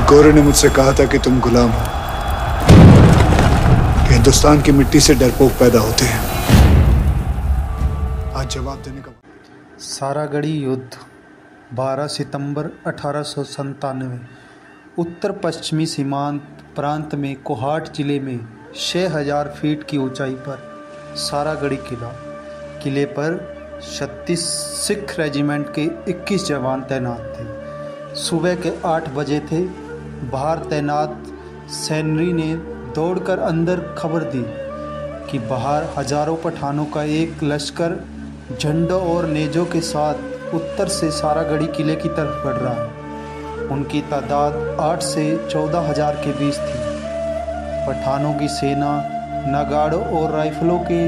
एक गोरे ने मुझसे कहा था कि तुम गुलाम हो, कि हिंदुस्तान की मिट्टी से डरपोक पैदा होते हैं। आज जवाब देने का। सारागढ़ी युद्ध 12 सितंबर 1897। उत्तर पश्चिमी सीमांत प्रांत में कोहाट जिले में 6000 फीट की ऊंचाई पर सारागढ़ी किले पर 36 सिख रेजिमेंट के 21 जवान तैनात थे। सुबह के 8 बजे थे। बाहर तैनात सैनरी ने दौड़कर अंदर खबर दी कि बाहर हजारों पठानों का एक लश्कर झंडों और नेजों के साथ उत्तर से सारागढ़ी किले की तरफ बढ़ रहा है। उनकी तादाद 8 से 14 हजार के बीच थी। पठानों की सेना नगाड़ों और राइफलों के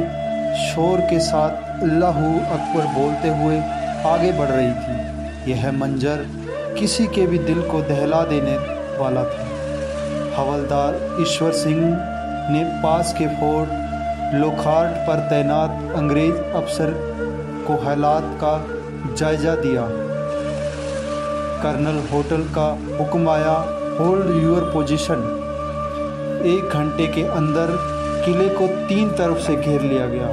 शोर के साथ अल्लाहू अकबर बोलते हुए आगे बढ़ रही थी। यह मंजर किसी के भी दिल को दहला देने वाला था। हवलदार ईश्वर सिंह ने पास के फोर्ट लोखार्ट पर तैनात अंग्रेज अफसर को हालात का जायजा दिया। कर्नल होटल का हुक्म आया, होल्ड यूर पोजीशन। 1 घंटे के अंदर किले को 3 तरफ से घेर लिया गया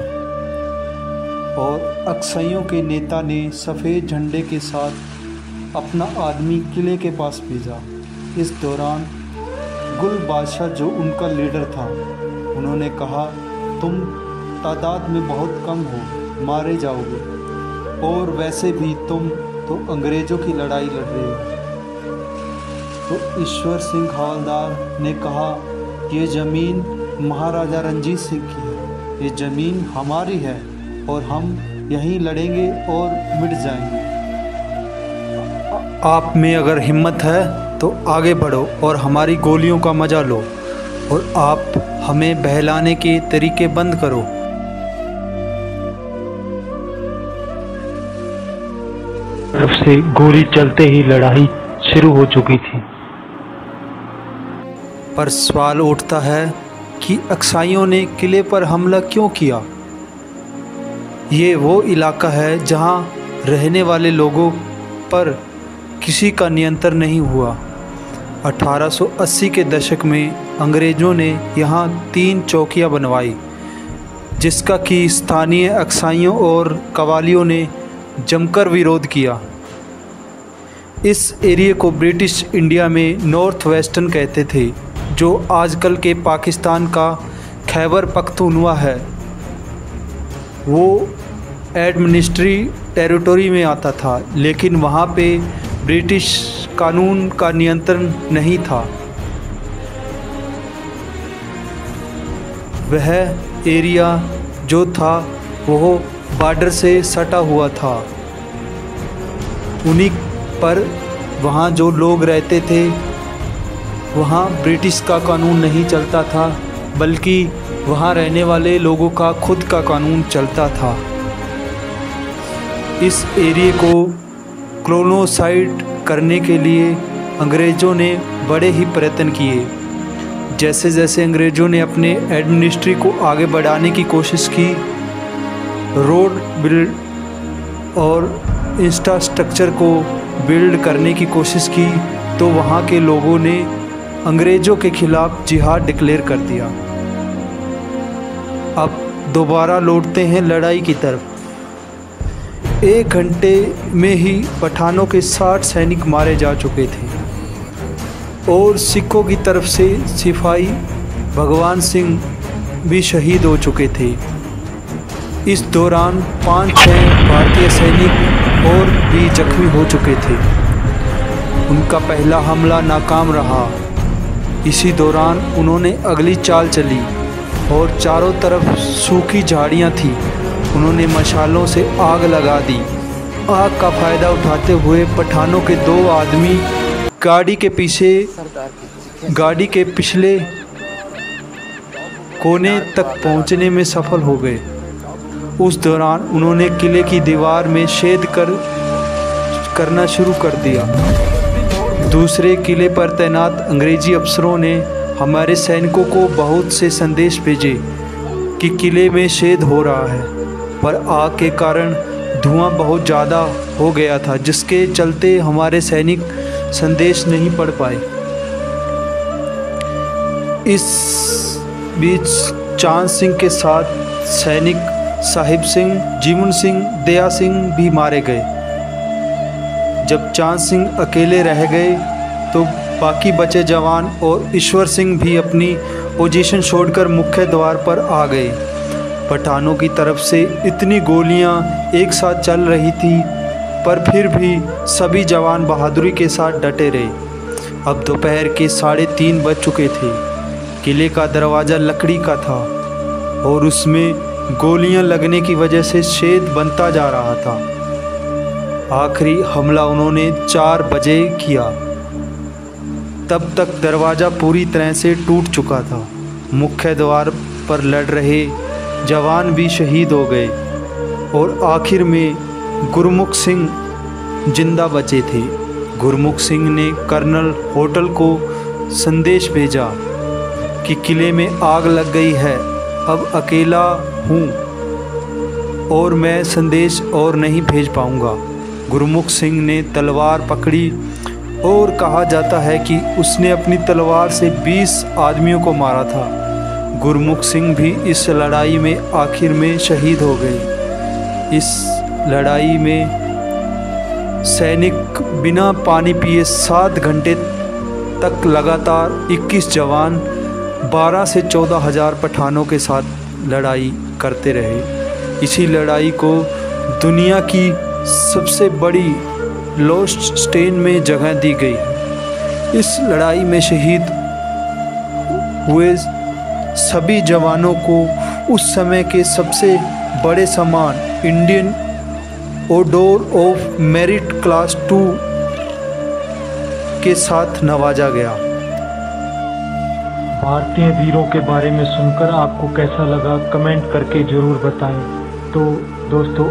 और अक्साइयों के नेता ने सफ़ेद झंडे के साथ अपना आदमी किले के पास भेजा। इस दौरान गुल बादशाह जो उनका लीडर था, उन्होंने कहा, तुम तादाद में बहुत कम हो, मारे जाओगे, और वैसे भी तुम तो अंग्रेज़ों की लड़ाई लड़ रहे हो। तो ईश्वर सिंह हवलदार ने कहा, ये ज़मीन महाराजा रंजीत सिंह की है, ये ज़मीन हमारी है और हम यहीं लड़ेंगे और मिट जाएंगे। आप में अगर हिम्मत है तो आगे बढ़ो और हमारी गोलियों का मज़ा लो, और आप हमें बहलाने के तरीके बंद करो। तरफ से गोली चलते ही लड़ाई शुरू हो चुकी थी। पर सवाल उठता है कि अक्साइयों ने किले पर हमला क्यों किया। ये वो इलाका है जहां रहने वाले लोगों पर किसी का नियंत्रण नहीं हुआ। 1880 के दशक में अंग्रेज़ों ने यहाँ 3 चौकियाँ बनवाई, जिसका कि स्थानीय अक्साइयों और कवालियों ने जमकर विरोध किया। इस एरिया को ब्रिटिश इंडिया में नॉर्थ वेस्टर्न कहते थे, जो आजकल के पाकिस्तान का खैबर पख्तूनख्वा है। वो एडमिनिस्ट्री टेरिटरी में आता था, लेकिन वहाँ पे ब्रिटिश कानून का नियंत्रण नहीं था। वह एरिया जो था वो बॉर्डर से सटा हुआ था। उन्हीं पर वहाँ जो लोग रहते थे, वहाँ ब्रिटिश का कानून नहीं चलता था, बल्कि वहाँ रहने वाले लोगों का खुद का कानून चलता था। इस एरिया को क्लोनोसाइड करने के लिए अंग्रेज़ों ने बड़े ही प्रयत्न किए। जैसे जैसे अंग्रेज़ों ने अपने एडमिनिस्ट्री को आगे बढ़ाने की कोशिश की, रोड बिल्ड और इंफ्रास्ट्रक्चर को बिल्ड करने की कोशिश की, तो वहाँ के लोगों ने अंग्रेज़ों के खिलाफ़ जिहाद डिक्लेयर कर दिया। अब दोबारा लौटते हैं लड़ाई की तरफ। 1 घंटे में ही पठानों के 60 सैनिक मारे जा चुके थे और सिखों की तरफ से सिपाही भगवान सिंह भी शहीद हो चुके थे। इस दौरान 5-6 भारतीय सैनिक और भी जख्मी हो चुके थे। उनका पहला हमला नाकाम रहा। इसी दौरान उन्होंने अगली चाल चली और चारों तरफ सूखी झाड़ियाँ थीं। उन्होंने मशालों से आग लगा दी। आग का फ़ायदा उठाते हुए पठानों के 2 आदमी गाड़ी के पिछले कोने तक पहुंचने में सफल हो गए। उस दौरान उन्होंने किले की दीवार में छेद करना शुरू कर दिया। दूसरे किले पर तैनात अंग्रेजी अफसरों ने हमारे सैनिकों को बहुत से संदेश भेजे कि किले में छेद हो रहा है, पर आग के कारण धुआं बहुत ज़्यादा हो गया था, जिसके चलते हमारे सैनिक संदेश नहीं पढ़ पाए। इस बीच चांद सिंह के साथ सैनिक साहिब सिंह, जीवन सिंह, दया सिंह भी मारे गए। जब चांद सिंह अकेले रह गए तो बाकी बचे जवान और ईश्वर सिंह भी अपनी पोजीशन छोड़कर मुख्य द्वार पर आ गए। पठानों की तरफ से इतनी गोलियां एक साथ चल रही थी, पर फिर भी सभी जवान बहादुरी के साथ डटे रहे। अब दोपहर के 3:30 बज चुके थे। किले का दरवाज़ा लकड़ी का था और उसमें गोलियां लगने की वजह से छेद बनता जा रहा था। आखिरी हमला उन्होंने 4 बजे किया। तब तक दरवाज़ा पूरी तरह से टूट चुका था। मुख्य द्वार पर लड़ रहे जवान भी शहीद हो गए और आखिर में गुरमुख सिंह जिंदा बचे थे। गुरमुख सिंह ने कर्नल होटल को संदेश भेजा कि किले में आग लग गई है, अब अकेला हूँ और मैं संदेश और नहीं भेज पाऊँगा। गुरमुख सिंह ने तलवार पकड़ी और कहा जाता है कि उसने अपनी तलवार से 20 आदमियों को मारा था। गुरमुख सिंह भी इस लड़ाई में आखिर में शहीद हो गए। इस लड़ाई में सैनिक बिना पानी पिए 7 घंटे तक लगातार 21 जवान 12 से 14 हज़ार पठानों के साथ लड़ाई करते रहे। इसी लड़ाई को दुनिया की सबसे बड़ी लॉस्ट स्टेन में जगह दी गई। इस लड़ाई में शहीद हुए सभी जवानों को उस समय के सबसे बड़े सम्मान Indian order of merit class 2 के साथ नवाजा गया। भारतीय वीरों के बारे में सुनकर आपको कैसा लगा कमेंट करके ज़रूर बताएं। तो दोस्तों